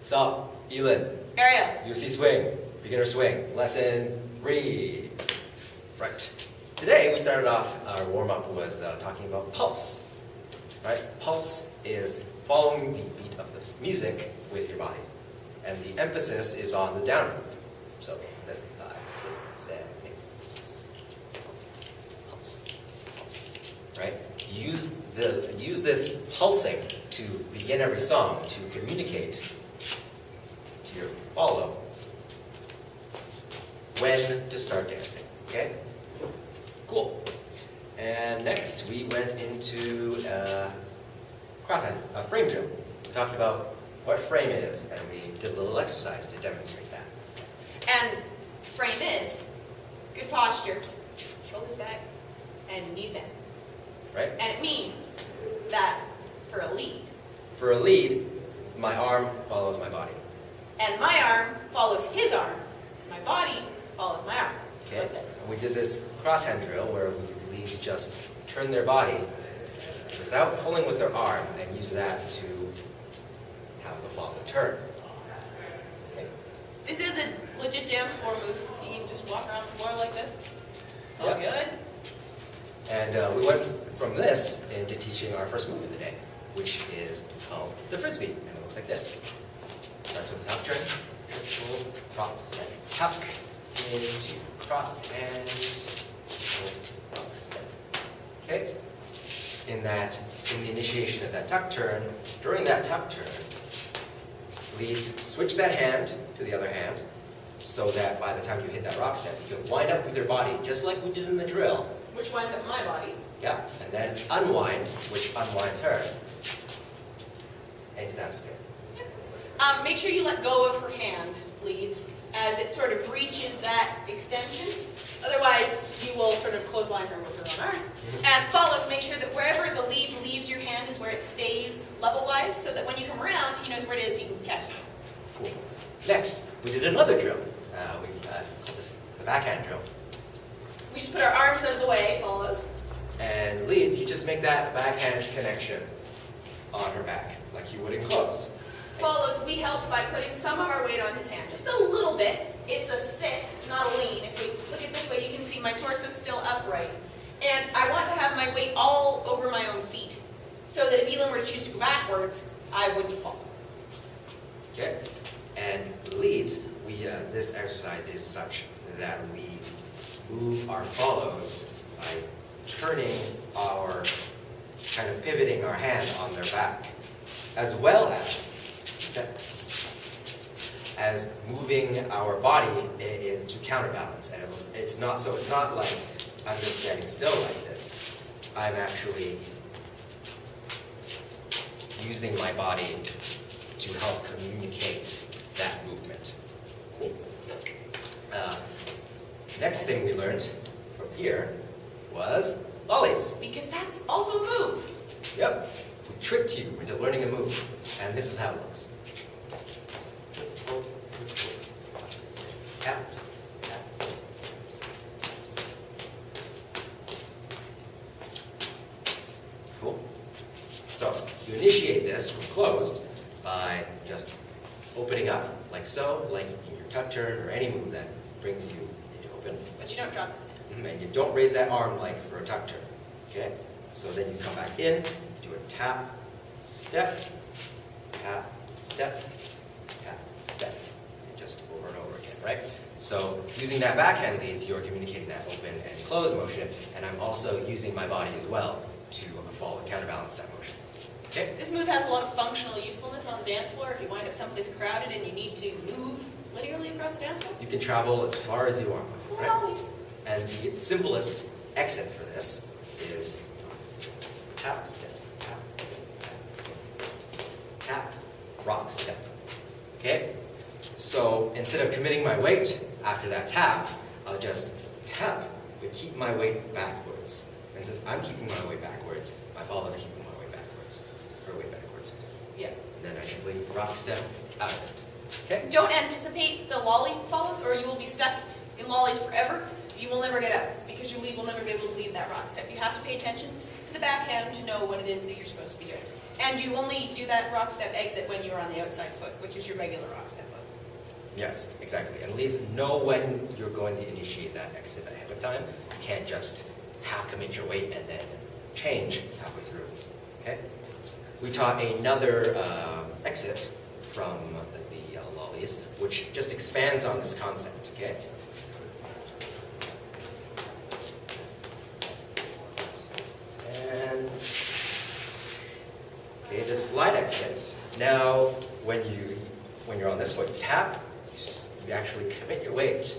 So, Elin, Ariel. UC Swing, beginner swing, lesson 3. Right. Today we started off, our warm-up was talking about pulse. Right? Pulse is following the beat of this music with your body. And the emphasis is on the downward. So it's this 5, 6, 7, 8. Pulse. Right? Use this pulsing to begin every song to communicate to your follow when to start dancing. Okay? Cool. And next we went into a frame drill. We talked about what frame is, and we did a little exercise to demonstrate that. And frame is good posture, shoulders back, and knees bent. Right? And it means that for a lead, For a lead, my arm follows my body. and my arm follows his arm, my body follows my arm. Just Okay? like this. We did this cross-hand drill where leads just turn their body without pulling with their arm and use that to have the follow turn. Okay? This is a legit dance floor move. You can just walk around the floor like this. It's all Yep. good. And we went from this into teaching our first move of the day, which is called the frisbee, and it looks like this. Starts with a tuck turn, triple, cross, and tuck, into cross, and triple, cross, step. Okay? In the initiation of that tuck turn, during that tuck turn, please switch that hand to the other hand, so that by the time you hit that rock step, you can wind up with your body, just like we did in the drill. Which winds up my body. Yeah, and then unwind, which unwinds her. And that's good. Make sure you let go of her hand, leads, as it sort of reaches that extension. Otherwise, you will sort of clothesline her with her own arm. And follows, make sure that wherever the lead leaves your hand is where it stays level-wise, so that when you come around, he knows where it is, you can catch it. Cool. Next, we did another drill. We called this the backhand drill. We just put our arms out of the way, follows. And leads, you just make that backhand connection on her back, like you would in closed. Follows, we help by putting some of our weight on his hand, just a little bit. It's a sit, not a lean. If we look at this way, you can see my torso still upright. And I want to have my weight all over my own feet, so that if Elin were to choose to go backwards, I wouldn't fall. Okay? And leads, this exercise is such that we move our follows by turning our, kind of pivoting our hand on their back, as well as moving our body into counterbalance. And it's not like I'm just standing still like this. I'm actually using my body to help communicate that movement. Cool. Next thing we learned from here was lollies. Because that's also a move. Yep. We tricked you into learning a move. And this is how it looks. Taps, taps. Cool. So, you initiate this from closed by just opening up, like so, like in your tuck turn or any move that brings you into open. But you don't drop this hand. And you don't raise that arm like for a tuck turn. Okay? So then you come back in, do a tap, step, tap, step, tap, step. And just over and over again, right? So using that backhand leads, you're communicating that open and closed motion, and I'm also using my body as well to follow and counterbalance that motion. Okay? This move has a lot of functional usefulness on the dance floor if you wind up someplace crowded and you need to move linearly across the dance floor. You can travel as far as you want with it, Well, right? always. And the simplest exit for this is tap, step, tap, tap, tap, rock, step. Okay? So instead of committing my weight after that tap, I'll just tap, but keep my weight backwards. And since I'm keeping my weight backwards, my follow's keeping my weight backwards. Or weight backwards. Yeah. And then I simply rock, step, out of it. Okay? Don't anticipate the lolly follows, or you will be stuck in lollies forever. You will never get out, because your lead will never be able to leave that rock step. You have to pay attention to the backhand to know what it is that you're supposed to be doing. And you only do that rock step exit when you're on the outside foot, which is your regular rock step foot. Yes, exactly. And leads know when you're going to initiate that exit ahead of time. You can't just half commit your weight and then change halfway through. Okay? We taught another exit from the lollies, which just expands on this concept. Okay? And okay, this slide exit. Now, when you're on this foot, you tap. You actually commit your weight,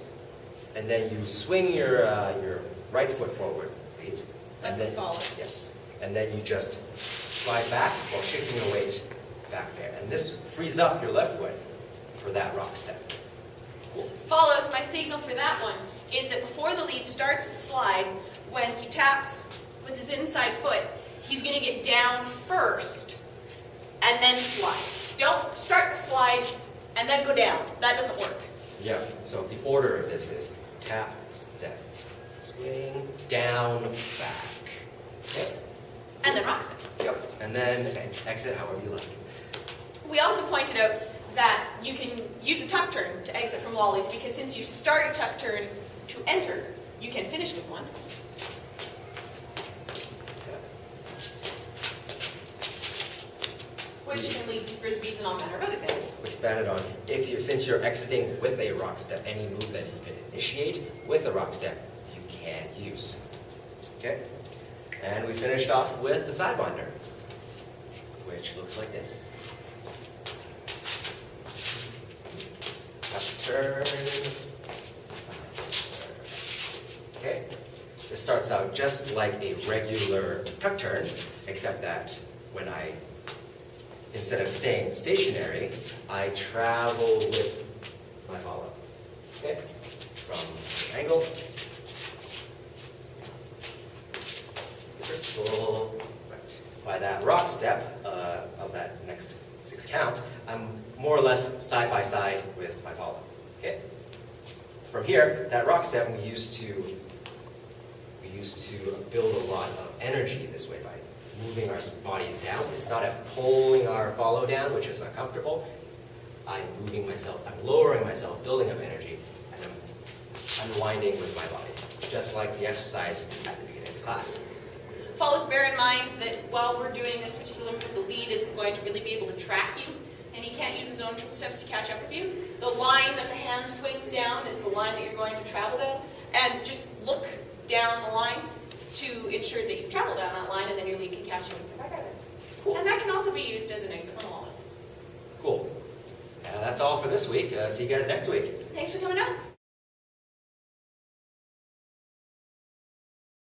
and then you swing your right foot forward, please. Left foot forward. Yes, and then you just slide back while shifting your weight back there, and this frees up your left foot for that rock step. Cool. Follows, my signal for that one is that before the lead starts the slide, when he taps with his inside foot, he's going to get down first and then slide. Don't start the slide and then go down. That doesn't work. Yeah, so the order of this is tap, step, swing, down, back. Okay? And then rock step. Yep. And then exit however you like. We also pointed out that you can use a tuck turn to exit from lollies because since you start a tuck turn to enter, you can finish with one. Which can lead to frisbees and all manner of other things. Expanded on, since you're exiting with a rock step, any move that you can initiate with a rock step, you can use. Okay? And we finished off with the sidewinder, which looks like this. Tuck turn. Okay? This starts out just like a regular tuck turn, except that instead of staying stationary, I travel with my follow. Okay? From the angle. Triple. By that rock step of that next 6 count, I'm more or less side by side with my follow. Okay? From here, that rock step we used to build a lot of energy this way by moving our bodies down. It's not a pulling our follow down, which is uncomfortable. I'm moving myself, I'm lowering myself, building up energy, and I'm unwinding with my body, just like the exercise at the beginning of the class. Follows, bear in mind that while we're doing this particular move, the lead isn't going to really be able to track you, and he can't use his own triple steps to catch up with you. The line that the hand swings down is the line that you're going to travel down, and just look down the line to ensure that you've traveled down that line, and then your lead can catch you when you come back out of it. Cool. And that can also be used as an exit from lollies. Cool. That's all for this week. See you guys next week. Thanks for coming out.